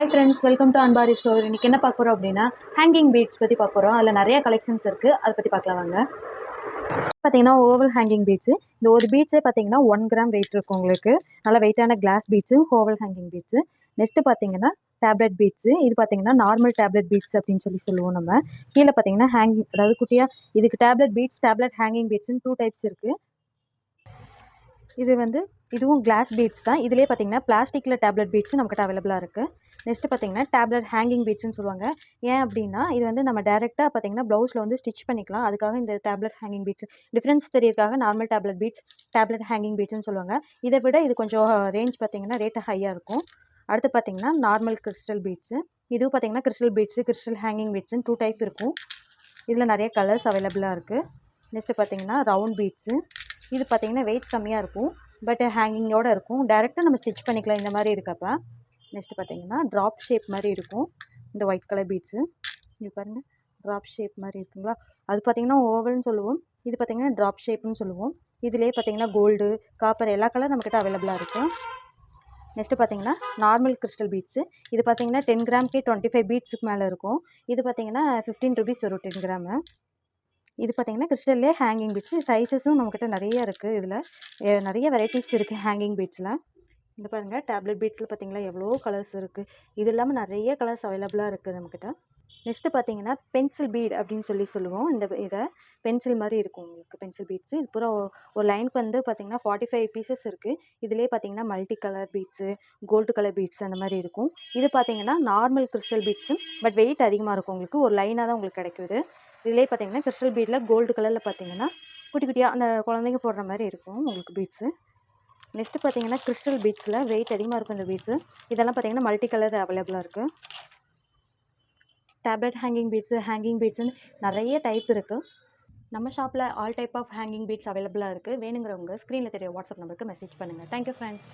Hi friends, welcome to Anbari Store. இன்னைக்கு என்ன பார்க்க போறோம் அப்படின்னா ஹேங்கிங் பீட்ஸ் பற்றி பார்க்க போகிறோம். அதில் நிறைய கலெக்ஷன்ஸ் இருக்குது, அதை பற்றி பார்க்கலாம் வாங்க. பார்த்தீங்கன்னா ஓவல் ஹேங்கிங் பீட்ஸு. இந்த ஒரு பீட்ஸே பார்த்தீங்கன்னா 1 கிராம் வெயிட் இருக்கும் உங்களுக்கு. நல்ல வெயிட்டான glass beads, oval hanging beads. Next பார்த்தீங்கன்னா டேப்லெட் பீட்ஸு. இது பார்த்தீங்கன்னா நார்மல் டேப்லெட் பீட்ஸ் அப்படின்னு சொல்லுவோம் நம்ம. கீழே பார்த்தீங்கன்னா ஹேங்கிங், அதாவது குட்டியாக இதுக்கு டேப்லெட் பீட்ஸ், டேப்லெட் ஹேங்கிங் பீட்ஸ்னு 2 டைப்ஸ் இருக்குது. இதுவும் கிளாஸ் பீட்ஸ் தான். இதிலே பார்த்தீங்கன்னா பிளாஸ்டிக்கில் டேப்லெட் பீட்ஸும் நம்மக்கிட்ட அவைலபிளாக இருக்குது. நெக்ஸ்ட்டு பார்த்தீங்கன்னா டேப்லெட் ஹேங்கிங் பீட்ஸ்னு சொல்லுவாங்க. ஏன் அப்படின்னா இது நம்ம டேரெக்டாக பார்த்தீங்கன்னா ப்ளவுஸில் ஸ்டிச் பண்ணிக்கலாம். அதுக்காக இந்த டேப்லெட் ஹேங்கிங் பீட்ஸ் டிஃப்ரென்ஸ் தெரியறதுக்காக normal tablet beads, tablet hanging பீட்ஸ்னு சொல்லுவாங்க. இதை விட இது கொஞ்சம் ரேஞ்ச் பார்த்தீங்கன்னா ரேட்டு ஹையாக இருக்கும். அடுத்து பார்த்தீங்கன்னா நார்மல் கிறிஸ்டல் பீட்ஸு. இதுவும் பார்த்தீங்கன்னா கிறிஸ்டல் பீட்ஸு, கிறிஸ்டல் ஹேங்கிங் பீட்ஸ்னு 2 டைப் இருக்கும். இதில் நிறைய கலர்ஸ் அவைலபிளாக இருக்குது. நெக்ஸ்ட்டு பார்த்தீங்கன்னா ரவுண்ட் பீட்ஸு. இது பார்த்தீங்கன்னா வெயிட் கம்மியாக இருக்கும், பட் ஹேங்கிங்கோடு இருக்கும். டேரெக்டாக நம்ம ஸ்டிச் பண்ணிக்கலாம் இந்த மாதிரி இருக்கப்ப. நெக்ஸ்ட்டு பார்த்தீங்கன்னா ட்ராப் ஷேப் மாதிரி இருக்கும். இந்த ஒயிட் கலர் பீட்ஸு இது பாருங்கள், ட்ராப் ஷேப் மாதிரி இருக்குங்களா. அது பார்த்தீங்கன்னா ஓவல்னு சொல்லுவோம், இது பார்த்தீங்கன்னா ட்ராப் ஷேப்னு சொல்லுவோம். இதிலே பார்த்தீங்கன்னா கோல்டு, காப்பர் எல்லா கலர் நம்மக்கிட்ட அவைலபிளாக இருக்கும். நெக்ஸ்ட்டு பார்த்தீங்கன்னா நார்மல் கிறிஸ்டல் பீட்ஸு. இது பார்த்தீங்கன்னா 10 கிராம்க்கே 25 பீட்ஸுக்கு மேலே இருக்கும். இது பார்த்தீங்கன்னா 15 ருபீஸ் வரும் 10 கிராமு. இது பார்த்தீங்கன்னா கிறிஸ்டல்லே ஹேங்கிங் பீட்ஸு. சைஸஸும் நம்மக்கிட்ட நிறைய இருக்குது. இதில் நிறைய வெரைட்டிஸ் இருக்குது ஹேங்கிங் பீட்ஸில். இந்த பாருங்கள், டேப்லெட் பீட்ஸில் பார்த்தீங்களா எவ்வளோ கலர்ஸ் இருக்குது. இது இல்லாமல் நிறைய கலர்ஸ் அவைலபிளாக இருக்குது நம்மக்கிட்ட. நெக்ஸ்ட்டு பார்த்தீங்கன்னா பென்சில் பீட் அப்படின்னு சொல்லுவோம். இதை பென்சில் மாதிரி இருக்கும் உங்களுக்கு பென்சில் பீட்ஸு. இது பூரா ஒரு லைனுக்கு பார்த்தீங்கன்னா 45 பீசஸ் இருக்குது. இதிலே பார்த்தீங்கன்னா multi colour beads, gold colour beads அந்த மாதிரி இருக்கும். இது பார்த்தீங்கன்னா normal crystal beads, but weight அதிகமாக இருக்கும் உங்களுக்கு. ஒரு லைனாக தான் உங்களுக்கு கிடைக்குது. இதிலே பார்த்தீங்கன்னா கிறிஸ்டல் பீட்டில் கோல்டு கலரில் பார்த்தீங்கன்னா குட்டி குட்டியாக அந்த குழந்தைங்க போடுற மாதிரி இருக்கும் உங்களுக்கு பீட்ஸு. நெக்ஸ்ட்டு பார்த்தீங்கன்னா கிறிஸ்டல் பீட்ஸில் வெயிட் அதிகமாக இருக்கும் இந்த பீட்ஸு. இதெல்லாம் பார்த்தீங்கன்னா மல்டி கலர் அவைலபிளாக இருக்குது. டேப்லெட் ஹேங்கிங் பீட்ஸுன்னு நிறைய டைப் இருக்குது. நம்ம ஷாப்பில் all type of hanging beads அவைலபிளாக இருக்குது. வேணுங்கிறவங்க ஸ்க்ரீனில் தெரிய வாட்ஸ்அப் நம்பருக்கு மெசேஜ் பண்ணுங்கள். Thank you friends.